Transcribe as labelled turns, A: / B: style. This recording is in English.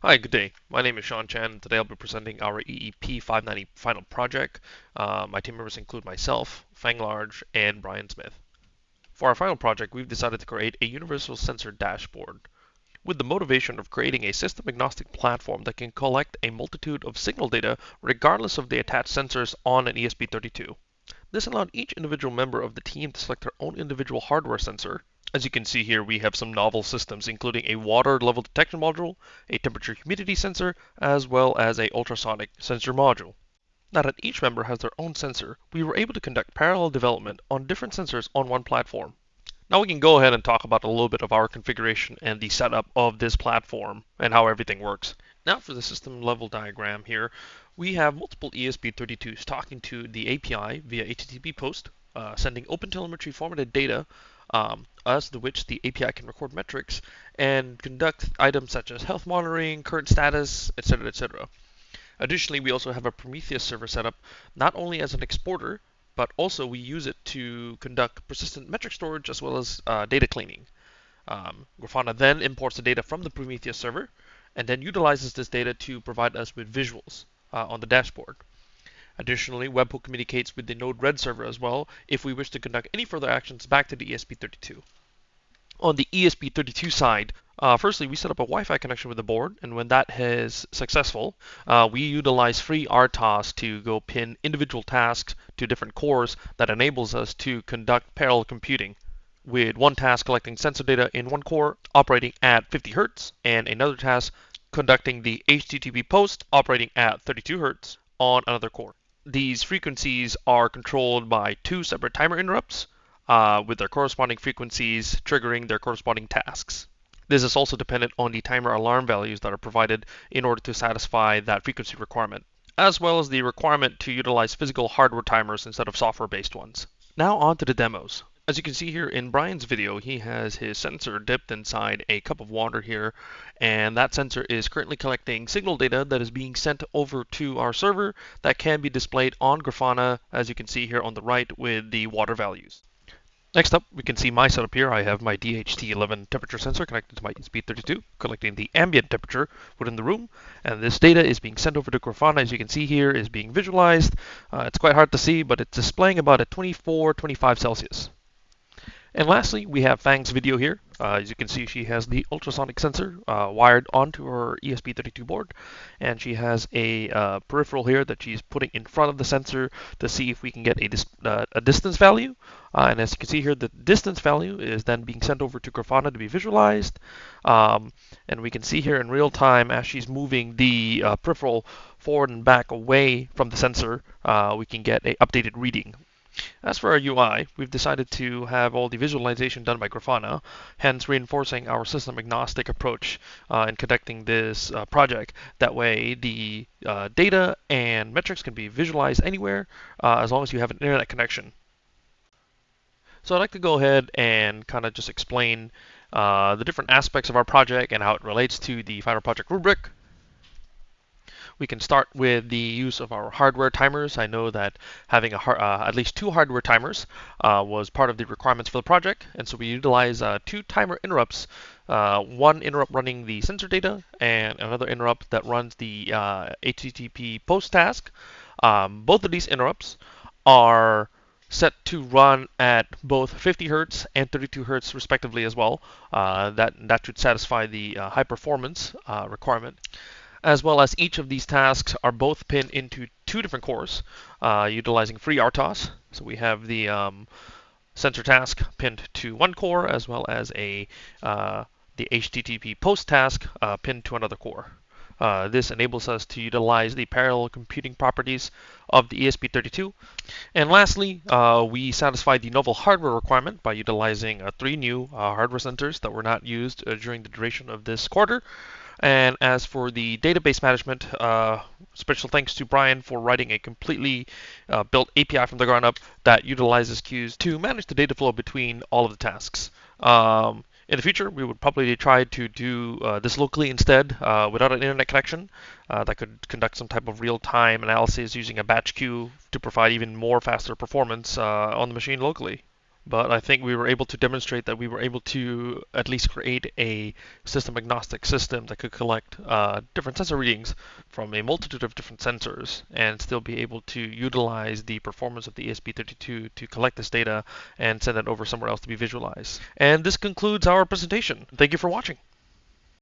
A: Hi, good day. My name is Sean Chan, and today I'll be presenting our eep590 final project. My team members include myself, Fang Large, and Brian Smith. For our final project, we've decided to create a universal sensor dashboard with the motivation of creating a system-agnostic platform that can collect a multitude of signal data regardless of the attached sensors on an ESP32. This allowed each individual member of the team to select their own individual hardware sensor. As you can see here, we have some novel systems, including a water level detection module, a temperature humidity sensor, as well as a ultrasonic sensor module. Now that each member has their own sensor, we were able to conduct parallel development on different sensors on one platform. Now we can go ahead and talk about a little bit of our configuration and the setup of this platform and how everything works. Now for the system level diagram here, we have multiple ESP32s talking to the API via HTTP post, sending OpenTelemetry formatted data, as to which the API can record metrics and conduct items such as health monitoring, current status, etc., etc. Additionally, we also have a Prometheus server set up not only as an exporter, but also we use it to conduct persistent metric storage as well as data cleaning. Grafana then imports the data from the Prometheus server and then utilizes this data to provide us with visuals on the dashboard. Additionally, Webhook communicates with the Node-RED server as well if we wish to conduct any further actions back to the ESP32. On the ESP32 side, firstly, we set up a Wi-Fi connection with the board, and when that is successful, we utilize free RTOS to go pin individual tasks to different cores that enables us to conduct parallel computing, with one task collecting sensor data in one core operating at 50 Hz, and another task conducting the HTTP post operating at 32 Hz on another core. These frequencies are controlled by two separate timer interrupts with their corresponding frequencies triggering their corresponding tasks. This is also dependent on the timer alarm values that are provided in order to satisfy that frequency requirement, as well as the requirement to utilize physical hardware timers instead of software-based ones. Now on to the demos. As you can see here in Brian's video, he has his sensor dipped inside a cup of water here, and that sensor is currently collecting signal data that is being sent over to our server that can be displayed on Grafana, as you can see here on the right with the water values. Next up, we can see my setup here. I have my DHT11 temperature sensor connected to my ESP32, collecting the ambient temperature within the room, and this data is being sent over to Grafana. As you can see here, is being visualized. It's quite hard to see, but it's displaying about at 24, 25 Celsius. And lastly, we have Fang's video here. As you can see, she has the ultrasonic sensor wired onto her ESP32 board, and she has a peripheral here that she's putting in front of the sensor to see if we can get a distance value. And as you can see here, the distance value is then being sent over to Grafana to be visualized. And we can see here in real time as she's moving the peripheral forward and back away from the sensor, we can get an updated reading. As for our UI, we've decided to have all the visualization done by Grafana, hence reinforcing our system-agnostic approach in conducting this project. That way, the data and metrics can be visualized anywhere as long as you have an internet connection. So I'd like to go ahead and kind of just explain the different aspects of our project and how it relates to the final project rubric. We can start with the use of our hardware timers. I know that having at least two hardware timers was part of the requirements for the project, and so we utilize two timer interrupts, one interrupt running the sensor data and another interrupt that runs the HTTP post task. Both of these interrupts are set to run at both 50 Hz and 32 Hz respectively as well. That should satisfy the high performance requirement, as well as each of these tasks are both pinned into two different cores utilizing free RTOS. So we have the sensor task pinned to one core, as well as the HTTP post task pinned to another core. This enables us to utilize the parallel computing properties of the ESP32. And lastly, we satisfy the novel hardware requirement by utilizing three new hardware sensors that were not used during the duration of this quarter. And as for the database management, special thanks to Brian for writing a completely built API from the ground up that utilizes queues to manage the data flow between all of the tasks. In the future, we would probably try to do this locally instead without an internet connection that could conduct some type of real-time analysis using a batch queue to provide even more faster performance on the machine locally. but I think we were able to demonstrate that we were able to at least create a system agnostic system that could collect different sensor readings from a multitude of different sensors and still be able to utilize the performance of the ESP32 to collect this data and send it over somewhere else to be visualized. And this concludes our presentation. Thank you for watching.